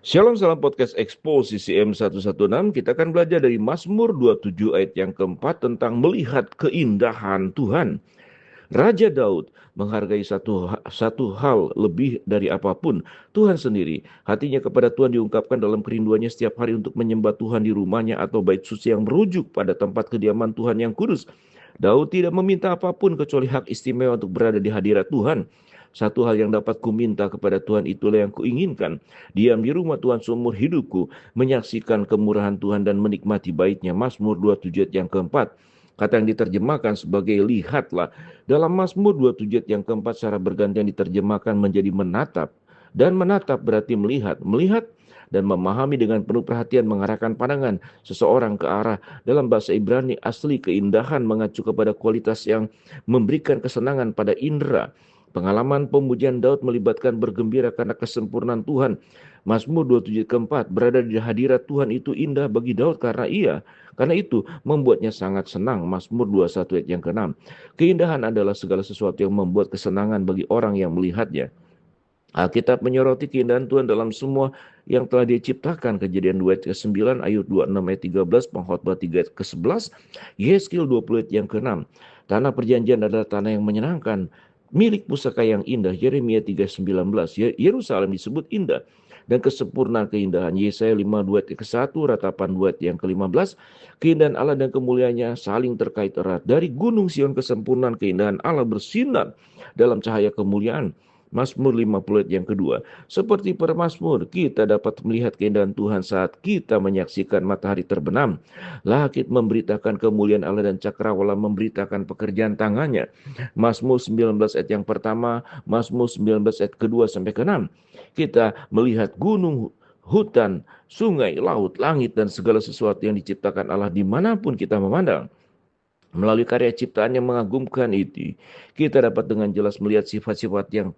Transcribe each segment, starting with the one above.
Shalom salam podcast Expo CCM 116. Kita akan belajar dari Mazmur 27 ayat yang keempat tentang melihat keindahan Tuhan. Raja Daud menghargai satu hal lebih dari apapun, Tuhan sendiri. Hatinya kepada Tuhan diungkapkan dalam kerinduannya setiap hari untuk menyembah Tuhan di rumahnya atau bait suci yang merujuk pada tempat kediaman Tuhan yang kudus. Daud tidak meminta apapun kecuali hak istimewa untuk berada di hadirat Tuhan. Satu hal yang dapat kuminta kepada Tuhan itulah yang kuinginkan. Diam di rumah Tuhan seumur hidupku, menyaksikan kemurahan Tuhan dan menikmati baitnya. Mazmur 27 ayat yang keempat. Kata yang diterjemahkan sebagai lihatlah. Dalam Mazmur 27 ayat yang keempat secara bergantian diterjemahkan menjadi menatap. Dan menatap berarti melihat. Melihat dan memahami dengan penuh perhatian mengarahkan pandangan seseorang ke arah. Dalam bahasa Ibrani asli keindahan mengacu kepada kualitas yang memberikan kesenangan pada indera. Pengalaman pemujian Daud melibatkan bergembira karena kesempurnaan Tuhan. Mazmur 27 keempat, berada di hadirat Tuhan itu indah bagi Daud karena itu membuatnya sangat senang. Mazmur 21 ayat yang ke-6. Keindahan adalah segala sesuatu yang membuat kesenangan bagi orang yang melihatnya. Alkitab menyoroti keindahan Tuhan dalam semua yang telah diciptakan. Kejadian 2 ayat ke-9, Ayub 26 ayat 13, Pengkhotbah 3 ayat ke-11, Yeskil 20 ayat yang ke-6. Tanah perjanjian adalah tanah yang menyenangkan, milik pusaka yang indah. Yeremia 3:19. Yerusalem disebut indah dan kesempurnaan keindahan. Yesaya 52 ayat ke-1, Ratapan 2 ayat yang ke-15. Keindahan Allah dan kemuliaannya saling terkait erat. Dari gunung Sion kesempurnaan keindahan Allah bersinar dalam cahaya kemuliaan. Mazmur 50 ayat yang kedua. Seperti para Mazmur, kita dapat melihat keindahan Tuhan saat kita menyaksikan matahari terbenam. Langit memberitakan kemuliaan Allah dan cakrawala memberitakan pekerjaan tangannya. Mazmur 19 ayat yang pertama, Mazmur 19 ayat kedua sampai ke-6. Kita melihat gunung, hutan, sungai, laut, langit, dan segala sesuatu yang diciptakan Allah dimanapun kita memandang. Melalui karya ciptaan yang mengagumkan itu, kita dapat dengan jelas melihat sifat-sifat yang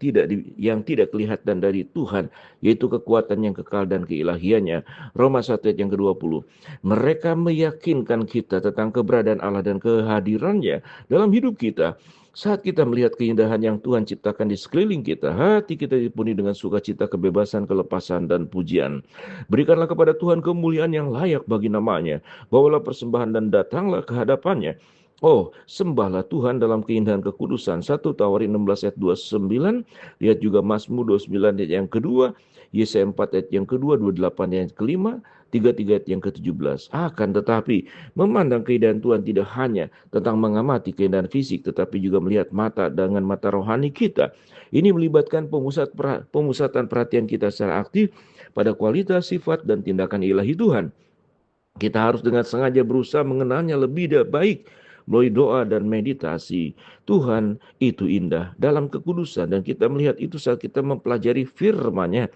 tidak kelihatan dari Tuhan, yaitu kekuatan yang kekal dan keilahiannya. Roma 1 ayat yang ke-20. Mereka meyakinkan kita tentang keberadaan Allah dan kehadirannya dalam hidup kita. Saat kita melihat keindahan yang Tuhan ciptakan di sekeliling kita, hati kita dipenuhi dengan sukacita, kebebasan, kelepasan, dan pujian. Berikanlah kepada Tuhan kemuliaan yang layak bagi namanya. Bawalah persembahan dan datanglah ke hadapannya. Oh, sembahlah Tuhan dalam keindahan kekudusan. 1 Tawarin 16 ayat 29. Lihat juga Mazmur 29 ayat yang kedua. Yesaya 4 ayat yang kedua. 28 ayat kelima. 33 ayat yang ke-17. Akan tetapi, memandang keindahan Tuhan tidak hanya tentang mengamati keindahan fisik, tetapi juga melihat mata dengan mata rohani kita. Ini melibatkan pemusatan perhatian kita secara aktif pada kualitas, sifat, dan tindakan ilahi Tuhan. Kita harus dengan sengaja berusaha mengenalnya lebih baik melalui doa dan meditasi. Tuhan itu indah dalam kekudusan dan kita melihat itu saat kita mempelajari firman-Nya.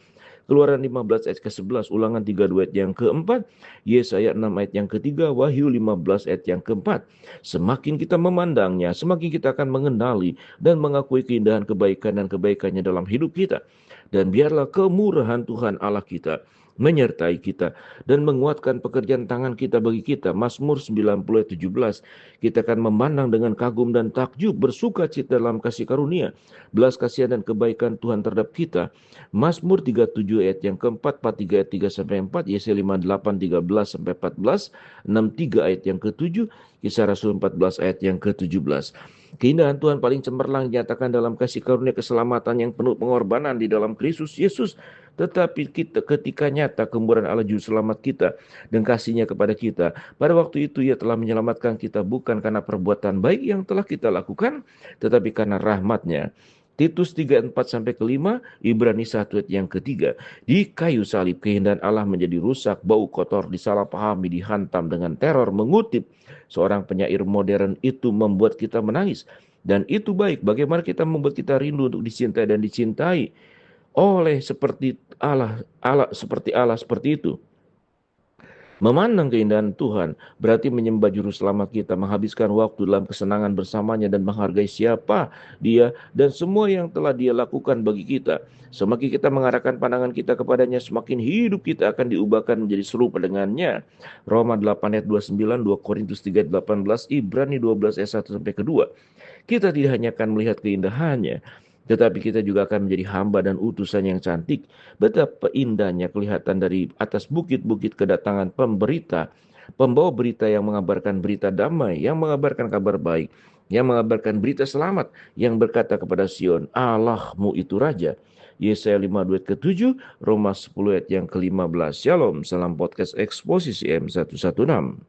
Keluaran 15 ayat ke-11, Ulangan 32 ayat yang keempat, Yesaya 6 ayat yang ketiga, Wahyu 15 ayat yang keempat. Semakin kita memandangnya, semakin kita akan mengenali dan mengakui keindahan kebaikan dan kebaikannya dalam hidup kita. Dan biarlah kemurahan Tuhan Allah kita menyertai kita dan menguatkan pekerjaan tangan kita bagi kita. Mazmur 90 ayat 17. Kita akan memandang dengan kagum dan takjub, bersuka cita dalam kasih karunia, belas kasihan dan kebaikan Tuhan terhadap kita. Mazmur 37 ayat yang keempat, 43 ayat 3 sampai 4, Yesaya 58 13 sampai 14, 63 ayat yang ketujuh, Kisah Rasul 14 ayat yang ke-17. Keindahan Tuhan paling cemerlang dinyatakan dalam kasih karunia keselamatan yang penuh pengorbanan di dalam Kristus Yesus. Tetapi kita ketika nyata kemurahan Allah juru selamat kita dan kasihnya kepada kita, pada waktu itu Ia telah menyelamatkan kita bukan karena perbuatan baik yang telah kita lakukan, tetapi karena rahmat-Nya. Titus 3:4 sampai ke-5, Ibrani 1 ayat yang ketiga. Di kayu salib keindahan Allah menjadi rusak, bau kotor, disalahpahami, dihantam dengan teror. Mengutip seorang penyair modern, itu membuat kita menangis. Dan itu baik. Bagaimana kita membuat kita rindu untuk dicintai dan dicintai oleh seperti Allah seperti itu. Memandang keindahan Tuhan berarti menyembah juru selamat kita, menghabiskan waktu dalam kesenangan bersamanya dan menghargai siapa Dia dan semua yang telah Dia lakukan bagi kita. Semakin kita mengarahkan pandangan kita kepadanya, semakin hidup kita akan diubahkan menjadi serupa dengannya. Roma 8 ayat 29, 2 Korintus 3 ayat 18, Ibrani 12 ayat 1 sampai ke-2. Kita tidak hanya akan melihat keindahannya, tetapi kita juga akan menjadi hamba dan utusan yang cantik. Betapa indahnya kelihatan dari atas bukit-bukit kedatangan pembawa berita yang mengabarkan berita damai, yang mengabarkan kabar baik, yang mengabarkan berita selamat, yang berkata kepada Sion, Allahmu itu Raja. Yesaya 52 ayat ke-7, Roma 10 ayat yang ke-15. Shalom, salam podcast Eksposisi M116.